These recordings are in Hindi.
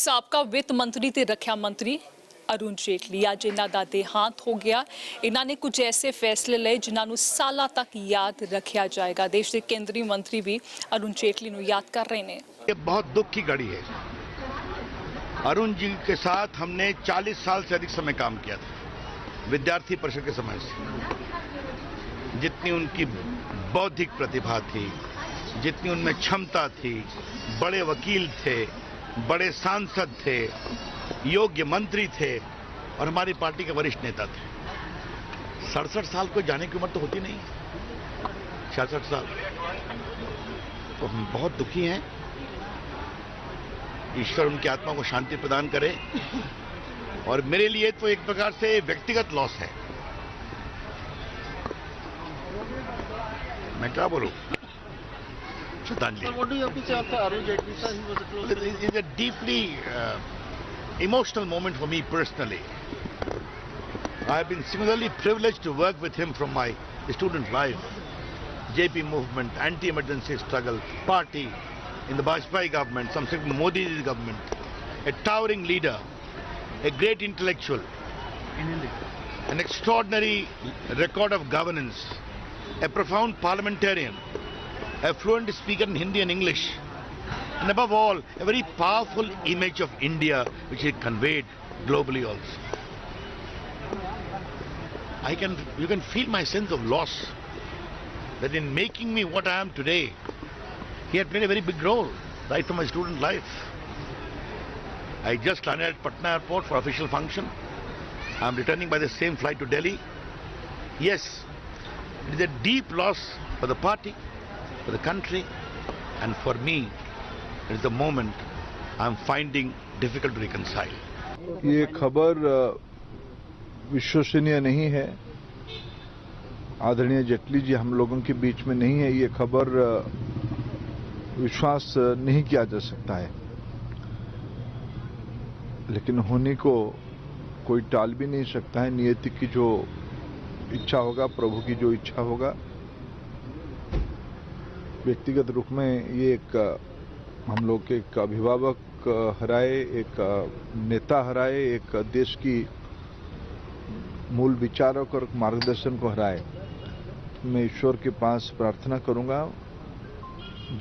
ਸਾਬਕਾ ਵਿੱਤ ਮੰਤਰੀ ਤੇ ਰੱਖਿਆ ਮੰਤਰੀ ਅਰੁਣ ਜੇਟਲੀ ਅੱਜ ਇਹਨਾਂ ਦਾ ਦੇਹਾਂਤ ਹੋ ਗਿਆ। ਇਹਨਾਂ ਨੇ ਕੁਝ ਐਸੇ ਫੈਸਲੇ ਲਏ ਜਿਨ੍ਹਾਂ ਨੂੰ ਸਾਲਾਂ ਤੱਕ ਯਾਦ ਰੱਖਿਆ ਜਾਏਗਾ। देश के केंद्रीय मंत्री भी अरुण जेटली ਨੂੰ याद कर रहे हैं। ये बहुत दुख की घड़ी है। अरुण जी के साथ हमने 40 साल से अधिक समय काम किया था, विद्यार्थी परिषद के समय से। जितनी उनकी बौद्धिक प्रतिभा थी, जितनी उनमें क्षमता थी, बड़े वकील थे, बड़े सांसद थे, योग्य मंत्री थे और हमारी पार्टी के वरिष्ठ नेता थे। 67 साल को जाने की उम्र तो होती नहीं, 66 साल। तो हम बहुत दुखी हैं। ईश्वर उनकी आत्मा को शांति प्रदान करे। और मेरे लिए तो एक प्रकार से व्यक्तिगत लॉस है। मैं क्या बोलूं? श्रद्धांजलि। It is a deeply emotional moment for me personally. I have been similarly privileged to work with him from my student life. JP movement, anti-emergency struggle, party, in the Vajpayee government, some in the Modi government, a towering leader, a great intellectual, an extraordinary record of governance, a profound parliamentarian, a fluent speaker in Hindi and English, and above all, a very powerful image of India which he conveyed globally also. You can feel my sense of loss, that in making me what I am today, he had played a very big role right from my student life. I just landed at Patna airport for official function. I am returning by the same flight to Delhi. Yes, it is a deep loss for the party, for the country, and for me, it is the moment I am finding difficult to reconcile. ये खबर विश्वसनीय नहीं है। आदरणीय जेटली जी हम लोगों के बीच में नहीं है। ये खबर विश्वास नहीं किया जा सकता है, लेकिन होने को कोई टाल भी नहीं सकता है। नियति की जो इच्छा होगा, प्रभु की जो इच्छा होगा। व्यक्तिगत रूप में ये एक हम लोग के एक अभिभावक हराए, एक नेता हराए, एक देश की मूल विचारक और मार्गदर्शन को हराए। मैं ईश्वर के पास प्रार्थना करूंगा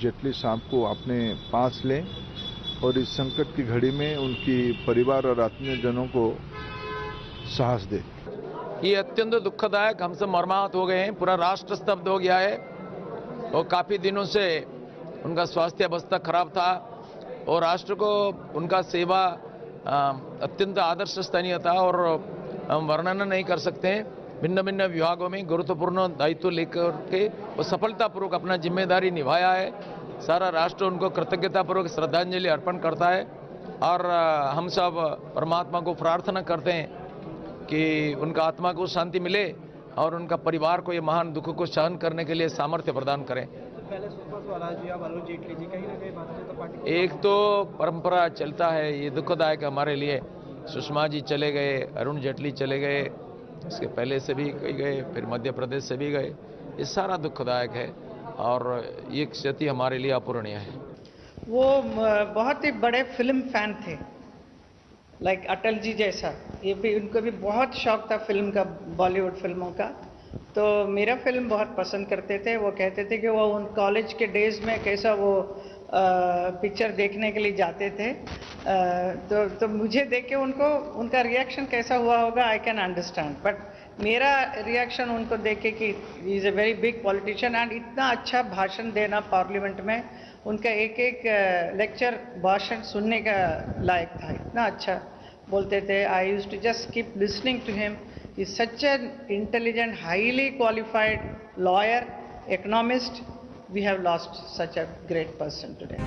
जेटली साहब को अपने पास लें और इस संकट की घड़ी में उनकी परिवार और आत्मीयजनों को साहस दे। ये अत्यंत दुखदायक, हम सब मर्माहत हो गए हैं। पूरा राष्ट्र स्तब्ध हो गया है और काफ़ी दिनों से उनका स्वास्थ्य अवस्था खराब था और राष्ट्र को उनका सेवा अत्यंत आदर्श स्तरीय था और हम वर्णन नहीं कर सकते हैं। भिन्न भिन्न विभागों में गुरुत्वपूर्ण दायित्व लेकर के वो सफलतापूर्वक अपना जिम्मेदारी निभाया है। सारा राष्ट्र उनको कृतज्ञतापूर्वक श्रद्धांजलि अर्पण करता है और हम सब परमात्मा को प्रार्थना करते हैं कि उनका आत्मा को शांति मिले और उनका परिवार को ये महान दुख को सहन करने के लिए सामर्थ्य प्रदान करें। एक तो परंपरा चलता है, ये दुखदायक हमारे लिए। सुषमा जी चले गए, अरुण जेटली चले गए, इसके पहले से भी कई गए, फिर मध्य प्रदेश से भी गए। ये सारा दुखदायक है और ये क्षति हमारे लिए अपूरणीय है। वो बहुत ही बड़े फिल्म फैन थे, लाइक अटल जी जैसा। ये भी उनको भी बहुत शौक था फिल्म का, बॉलीवुड फिल्मों का। तो मेरा फिल्म बहुत पसंद करते थे। वो कहते थे कि वो उन कॉलेज के डेज में कैसा वो पिक्चर देखने के लिए जाते थे। तो मुझे देख के उनका रिएक्शन कैसा हुआ होगा, आई कैन अंडरस्टैंड। बट मेरा रिएक्शन उनको देख के कि he is a very big politician and इतना अच्छा भाषण देना पार्लियामेंट में, उनका एक एक लेक्चर भाषण सुनने का लायक था। इतना अच्छा बोलते थे। I used to just keep listening to him. He is such an intelligent, highly qualified lawyer, economist. We have lost such a great person today.